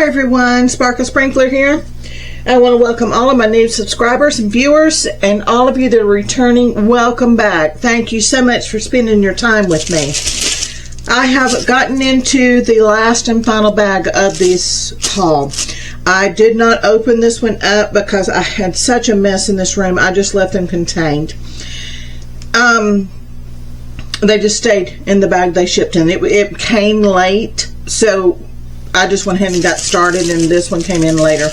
everyone, Sparkle Sprinkler here. I want to welcome all of my new subscribers and viewers, and all of you that are returning, welcome back. Thank you so much for spending your time with me. I have gotten into the last and final bag of this haul. I did not open this one up because I had such a mess in this room. I just left them contained. They just stayed in the bag they shipped in. It came late, so I just went ahead and got started, and this one came in later.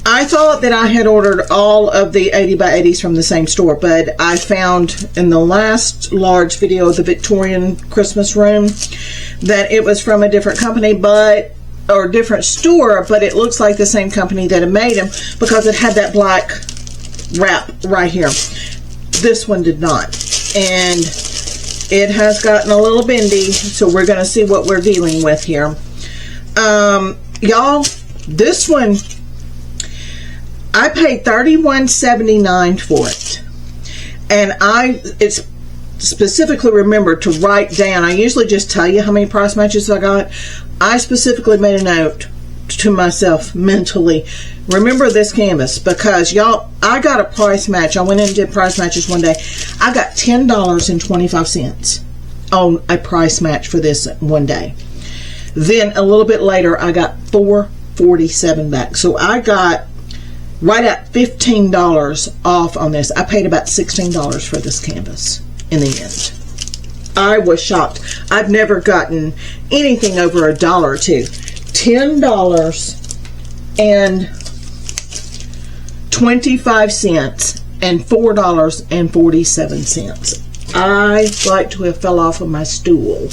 I thought that I had ordered all of the 80 by 80s from the same store, but I found in the last large video of the Victorian Christmas room that it was from a different company, or different store, but it looks like the same company that had made them because it had that black wrap right here. This one did not, and it has gotten a little bendy, so we're going to see what we're dealing with here. Y'all, this one, I paid $31.79 for it, and it's specifically remembered to write down. I usually just tell you how many price matches I got. I specifically made a note to myself mentally, remember this canvas, because y'all, I got a price match. I went in and did price matches one day. I got $10.25 on a price match for this one day. Then a little bit later, I got $4.47 back. So I got right at $15 off on this. I paid about $16 for this canvas in the end. I was shocked. I've never gotten anything over $1 or $2. $10.25 and $4.47. I like to have fell off of my stool.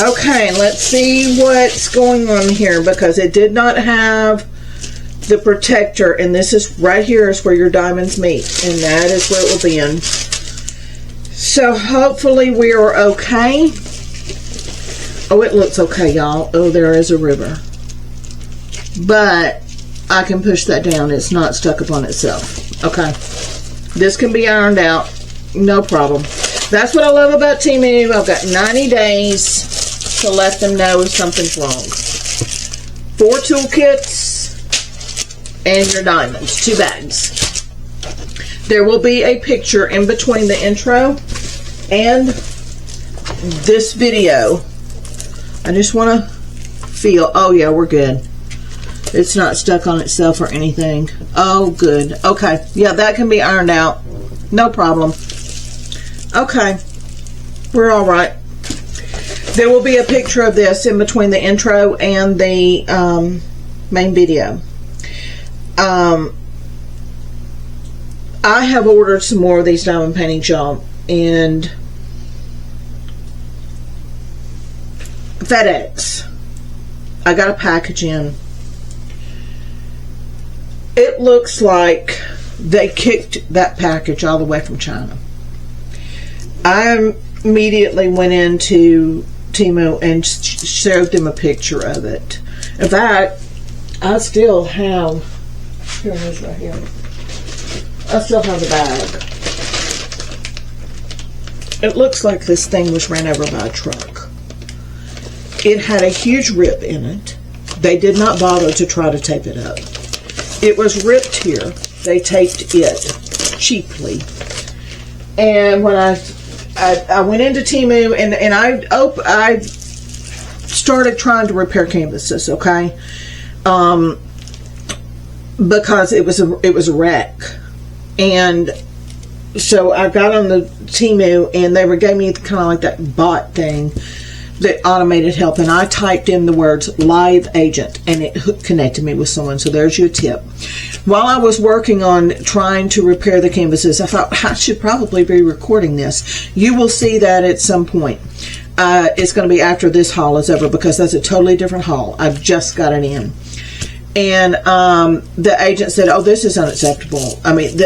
Okay, let's see what's going on here, because it did not have the protector, and this is right here is where your diamonds meet, and that is where it will be in. So hopefully we are okay. Oh, it looks okay, y'all. Oh, there is a river, but I can push that down. It's not stuck upon itself. Okay, this can be ironed out, no problem. That's what I love about Temu. I've got 90 days to let them know if something's wrong. 4 toolkits and your diamonds, 2 bags. There will be a picture in between the intro and this video. I just want to feel, oh yeah, we're good. It's not stuck on itself or anything. Oh, good. Okay, yeah, that can be ironed out. No problem. Okay, we're all right. There will be a picture of this in between the intro and the main video. I have ordered some more of these diamond paintings, y'all, and FedEx. I got a package in. It looks like they kicked that package all the way from China. I immediately went into Temu and showed them a picture of it. In fact, I still have, here it is right here. I still have the bag. It looks like this thing was ran over by a truck. It had a huge rip in it. They did not bother to try to tape it up. It was ripped here. They taped it cheaply. And when I went into Temu and I started trying to repair canvases, okay? Because it was a wreck. And so I got on the Temu, and they gave me kind of like that bot thing, that automated help, and I typed in the words live agent, and it connected me with someone. So there's your tip. While I was working on trying to repair the canvases, I thought I should probably be recording this. You will see that at some point. It's going to be after this haul is over, because that's a totally different haul. I've just got it in. And the agent said, oh, this is unacceptable. I mean,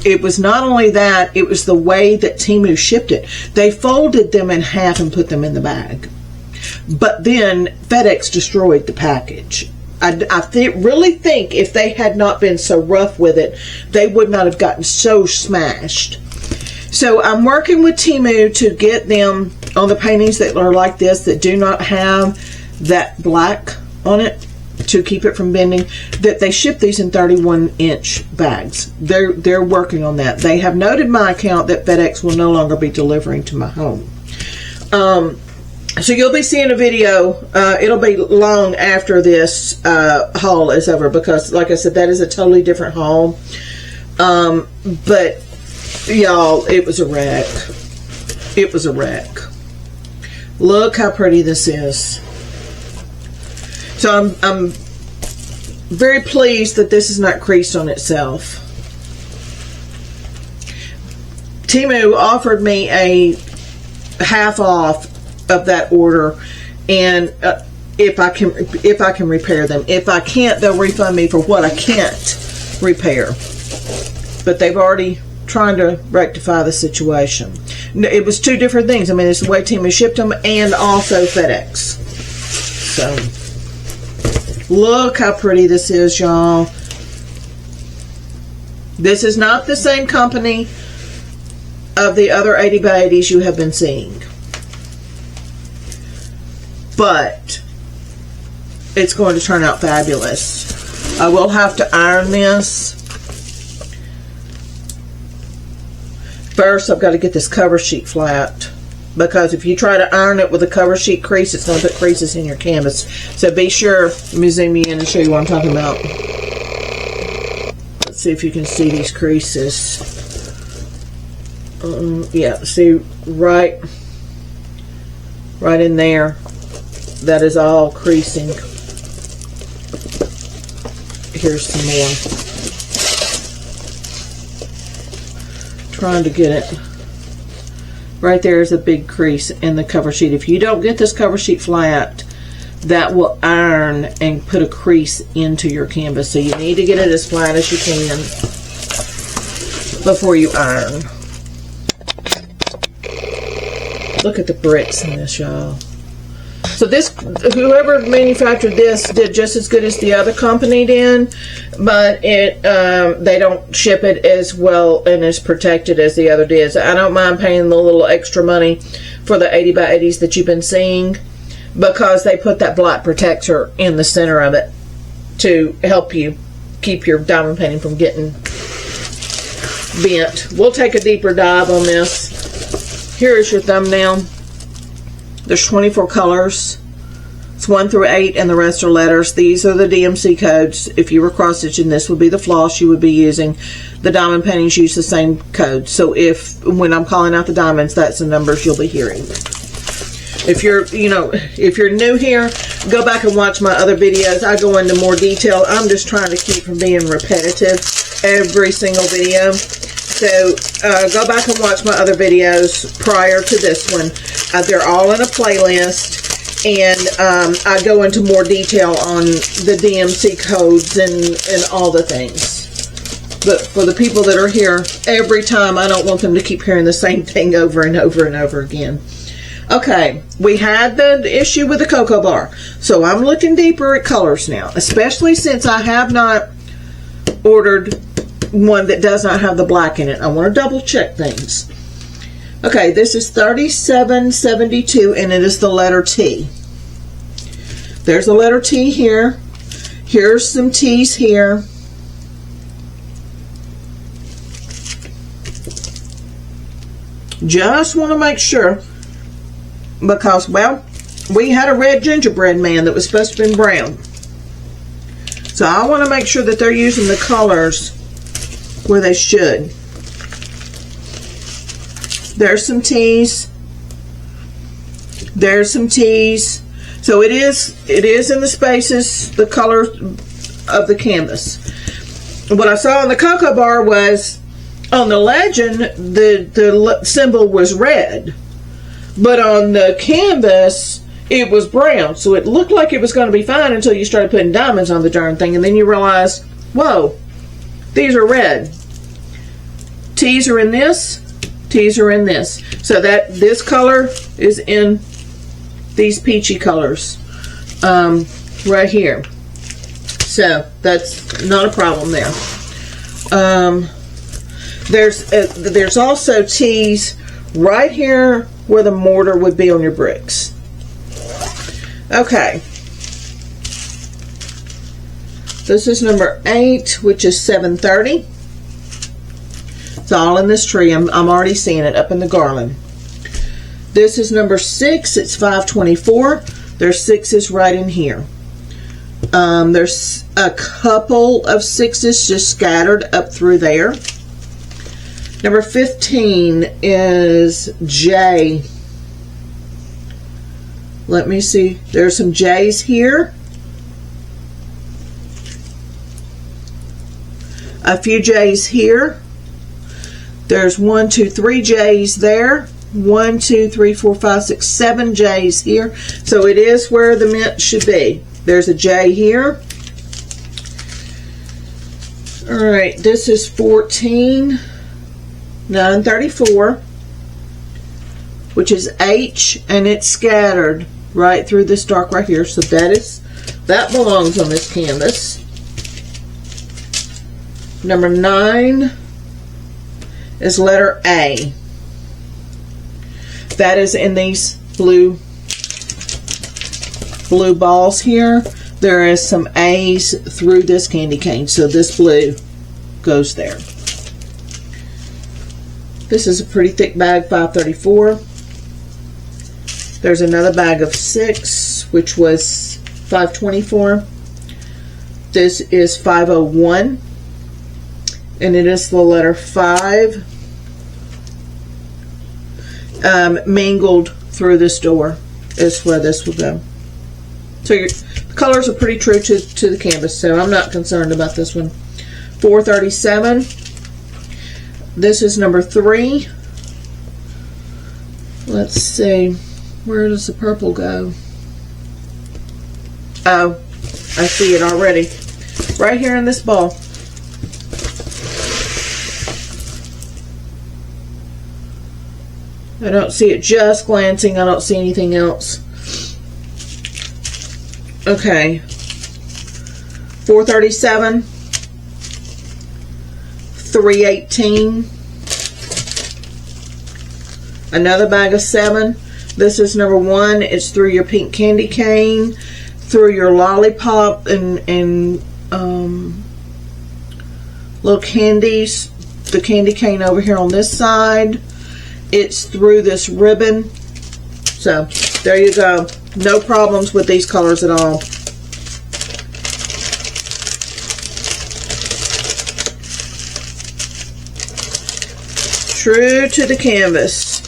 it was not only that, it was the way that Temu shipped it. They folded them in half and put them in the bag. But then FedEx destroyed the package. I really think if they had not been so rough with it, they would not have gotten so smashed. So I'm working with Temu to get them on the paintings that are like this, that do not have that black on it to keep it from bending. That they ship these in 31-inch bags. They're working on that. They have noted my account that FedEx will no longer be delivering to my home. So you'll be seeing a video. It'll be long after this haul is over, because like I said, that is a totally different haul. But y'all, it was a wreck. It was a wreck. Look how pretty this is. So I'm very pleased that this is not creased on itself. Temu offered me a half off of that order, and if I can repair them. If I can't, they'll refund me for what I can't repair. But they've already trying to rectify the situation. It was two different things. I mean, it's the way Temu shipped them and also FedEx. So look how pretty this is, y'all. This is not the same company of the other 80 by 80s you have been seeing, but it's going to turn out fabulous. I will have to iron this. First, I've got to get this cover sheet flat, because if you try to iron it with a cover sheet crease, it's going to put creases in your canvas. So be sure, let me zoom you in and show you what I'm talking about. Let's see if you can see these creases. Yeah, see right in there. That is all creasing. Here's some more. Trying to get it. Right there is a big crease in the cover sheet. If you don't get this cover sheet flat, that will iron and put a crease into your canvas. So you need to get it as flat as you can before you iron. Look at the bricks in this, y'all. So this, whoever manufactured this did just as good as the other company did, but they don't ship it as well and as protected as the other did. So I don't mind paying the little extra money for the 80 by 80s that you've been seeing, because they put that black protector in the center of it to help you keep your diamond painting from getting bent. We'll take a deeper dive on this. Here is your thumbnail. There's 24 colors. It's 1 through 8, and the rest are letters. These are the DMC codes. If you were cross-stitching, this would be the floss you would be using. The diamond paintings use the same code. So when I'm calling out the diamonds, that's the numbers you'll be hearing. If you're new here, go back and watch my other videos. I go into more detail. I'm just trying to keep from being repetitive every single video. So go back and watch my other videos prior to this one. They're all in a playlist, and I go into more detail on the DMC codes and all the things. But for the people that are here every time, I don't want them to keep hearing the same thing over and over and over again. Okay, we had the issue with the cocoa bar, so I'm looking deeper at colors now, especially since I have not ordered one that does not have the black in it. I want to double check things. Okay, this is 3772, and it is the letter T. There's the letter T here. Here's some T's here. Just want to make sure, because, well, we had a red gingerbread man that was supposed to have been brown. So I want to make sure that they're using the colors where they should. There's some T's. There's some T's. So it is in the spaces, the color of the canvas. What I saw on the cocoa bar was, on the legend, the symbol was red, but on the canvas it was brown. So it looked like it was going to be fine until you started putting diamonds on the darn thing, and then you realize, whoa, these are red. T's are in this. T's are in this. So that this color is in these peachy colors right here. So that's not a problem there. There's also T's right here where the mortar would be on your bricks. Okay. This is number 8, which is 730. It's all in this tree. I'm already seeing it up in the garland. This is number 6. It's 524. There's 6s right in here. There's a couple of 6s just scattered up through there. Number 15 is J. Let me see. There's some J's here. A few J's here. There's 1, 2, 3 J's there. 1, 2, 3, 4, 5, 6, 7 J's here. So it is where the mint should be. There's a J here. Alright, this is 14, 934, which is H, and it's scattered right through this dark right here. So that belongs on this canvas. Number 9 is letter A. That is in these blue balls here. There is some A's through this candy cane, so this blue goes there. This is a pretty thick bag, 534. There's another bag of 6, which was 524. This is 501, and it is the letter 5 mingled through this door is where this will go. So the colors are pretty true to the canvas, so I'm not concerned about this one. 437. This is number 3. Let's see. Where does the purple go? Oh, I see it already. Right here in this ball. I don't see it just glancing. I don't see anything else. Okay. 437. 318. Another bag of 7. This is number 1. It's through your pink candy cane, through your lollipop and little candies. The candy cane over here on this side. It's through this ribbon. So there you go. No problems with these colors at all. True to the canvas.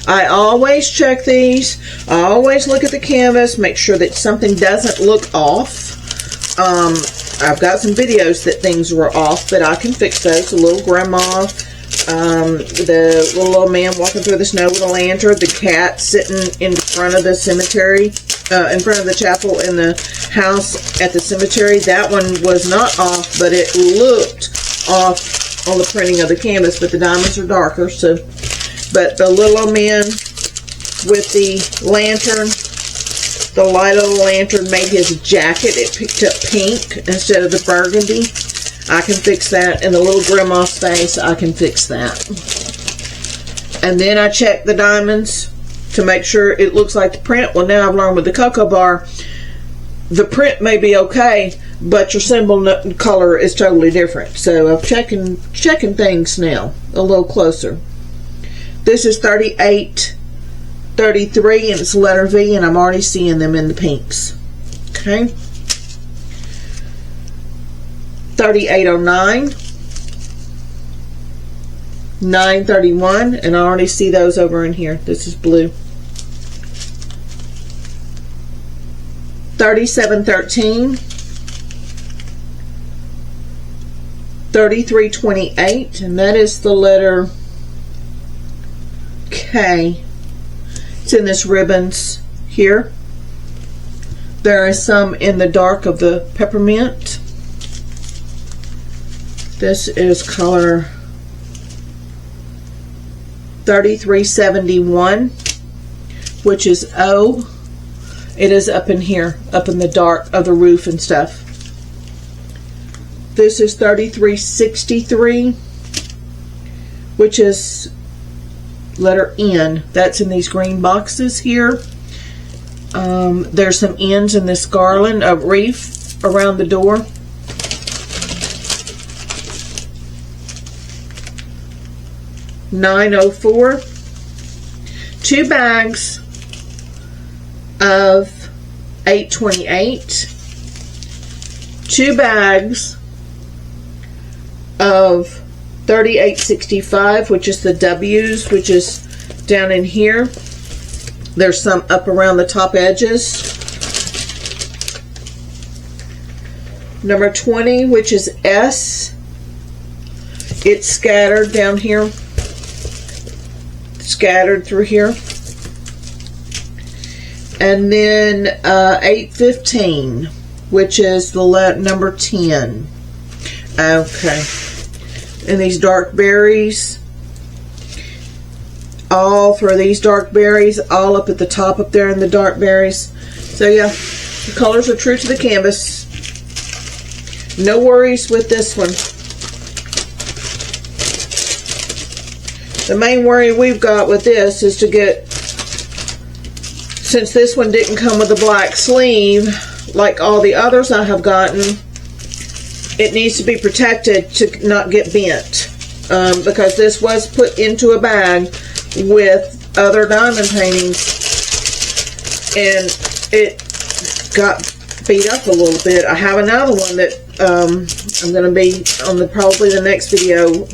I always check these. I always look at the canvas, make sure that something doesn't look off. I've got some videos that things were off, but I can fix those. The little grandma, the little old man walking through the snow with a lantern, the cat sitting in front of the cemetery, in front of the chapel in the house at the cemetery. That one was not off, but it looked off on the printing of the canvas, but the diamonds are darker. So, but the little old man with the lantern, the light of the lantern made his jacket. It picked up pink instead of the burgundy. I can fix that. And the little grandma's face, I can fix that. And then I check the diamonds to make sure it looks like the print. Well, now I've learned with the cocoa bar, the print may be okay, but your symbol color is totally different. So I'm checking things now a little closer. This is 38. 33, and it's letter V, and I'm already seeing them in the pinks. Okay. 3809. 931, and I already see those over in here. This is blue. 3713. 3328, and that is the letter K. It's in this ribbons here. There is some in the dark of the peppermint. This is color 3371, which is O. It is up in here, up in the dark of the roof and stuff. This is 3363, which is letter N. That's in these green boxes here. There's some ends in this garland of wreath around the door. $9.04. 2 bags of $8.28. 2 bags of $38.65, which is the W's, which is down in here. There's some up around the top edges. Number 20, which is S. It's scattered down here. Scattered through here. And then 815, which is the number 10. Okay. And these dark berries. All through these dark berries, all up at the top up there in the dark berries. So yeah, the colors are true to the canvas. No worries with this one. The main worry we've got with this is to get, since this one didn't come with a black sleeve like all the others I have gotten, it needs to be protected to not get bent, because this was put into a bag with other diamond paintings and it got beat up a little bit. I have another one that I'm going to be on probably the next video,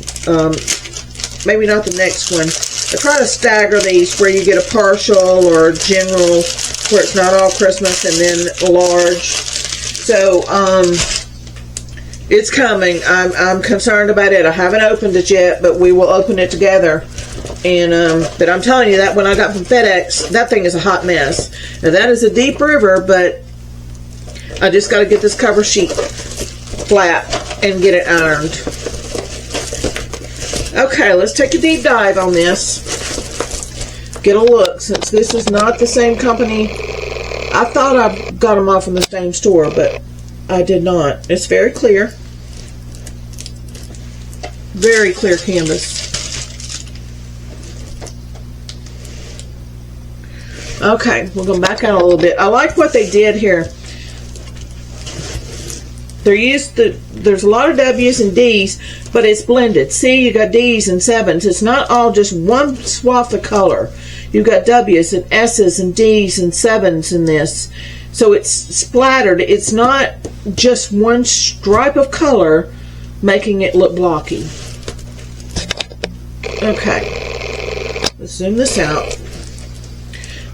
maybe not the next one. I try to stagger these where you get a partial or a general where it's not all Christmas and then a large. So it's coming. I'm concerned about it. I haven't opened it yet, but we will open it together. And but I'm telling you, that one I got from FedEx, that thing is a hot mess. Now that is a deep river, but I just got to get this cover sheet flat and get it ironed. Okay, let's take a deep dive on this. Get a look, since this is not the same company. I thought I got them all from the same store, but I did not. It's very clear. Very clear canvas. Okay, we're going to back out a little bit. I like what they did here. There's a lot of W's and D's, but it's blended. See, you got D's and 7s. It's not all just one swath of color. You've got W's and S's and D's and 7s in this. So it's splattered. It's not just one stripe of color making it look blocky. Okay, let's zoom this out.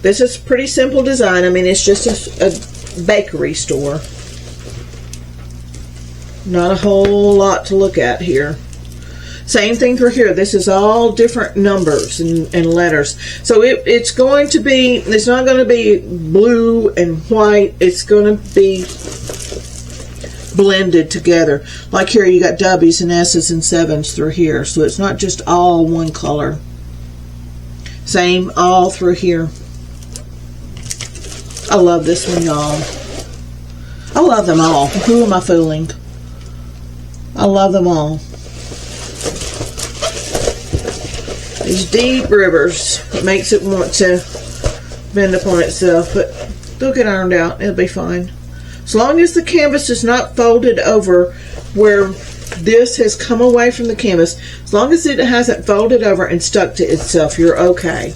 This is a pretty simple design. I mean, it's just a bakery store. Not a whole lot to look at here. Same thing for here. This is all different numbers and letters. So it's going to be, it's not going to be blue and white. It's going to be blended together. Like here, you got W's and S's and 7s through here. So it's not just all one color. Same all through here. I love this one, y'all. I love them all. Who am I fooling? I love them all. These deep rivers makes it want to bend upon itself, but they'll get ironed out. It'll be fine. As long as the canvas is not folded over where this has come away from the canvas, as long as it hasn't folded over and stuck to itself, you're okay.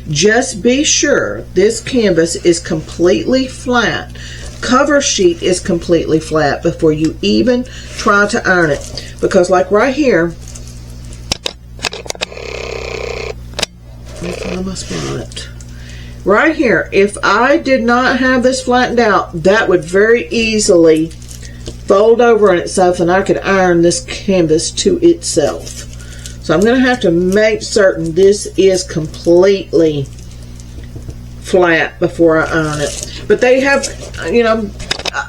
Just be sure this canvas is completely flat. Cover sheet is completely flat before you even try to iron it. Because like right here, let me find my spot. Right here, if I did not have this flattened out, that would very easily fold over on itself and I could iron this canvas to itself. So I'm going to have to make certain this is completely flat before I iron it. But they have, you know,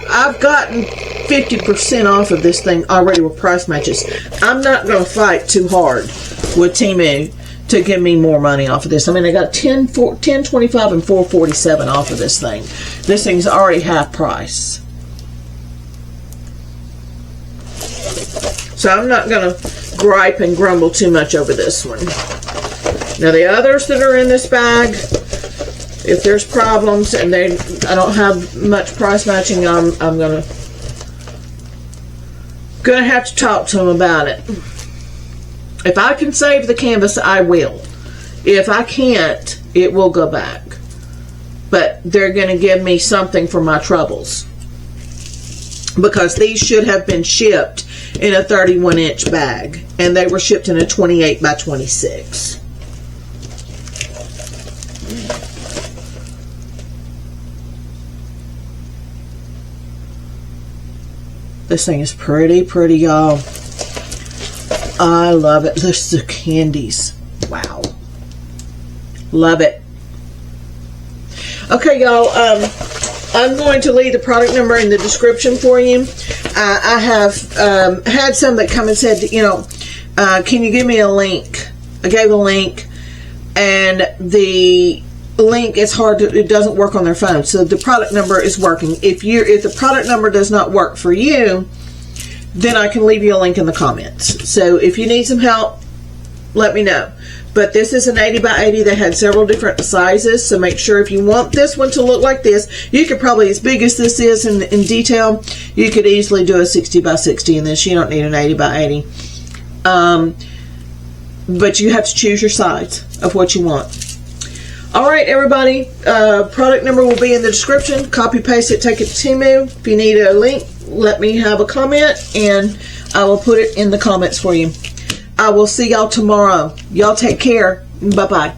I've gotten 50% off of this thing already with price matches. I'm not going to fight too hard with Temu to give me more money off of this. I mean, I got $10.25 and $4.47 off of this thing. This thing's already half price. So I'm not going to gripe and grumble too much over this one. Now the others that are in this bag, If there's problems and I don't have much price matching, I'm gonna have to talk to them about it. If I can save the canvas, I will. If I can't, it will go back. But they're going to give me something for my troubles. Because these should have been shipped in a 31-inch bag. And they were shipped in a 28 by 26. This thing is pretty, y'all. I love it. Look at the candies. Wow. Love it. Okay, y'all. I'm going to leave the product number in the description for you. I have had some that come and said, you know, can you give me a link? I gave a link, and the link is hard to, it doesn't work on their phone. So the product number is working. If the product number does not work for you, then I can leave you a link in the comments. So if you need some help, let me know. But this is an 80 by 80 that had several different sizes. So make sure if you want this one to look like this, you could probably, as big as this is in detail, you could easily do a 60 by 60 in this. You don't need an 80 by 80. But you have to choose your size of what you want. All right, everybody. Product number will be in the description. Copy, paste it, take it to Temu. If you need a link, let me have a comment, and I will put it in the comments for you. I will see y'all tomorrow. Y'all take care. Bye-bye.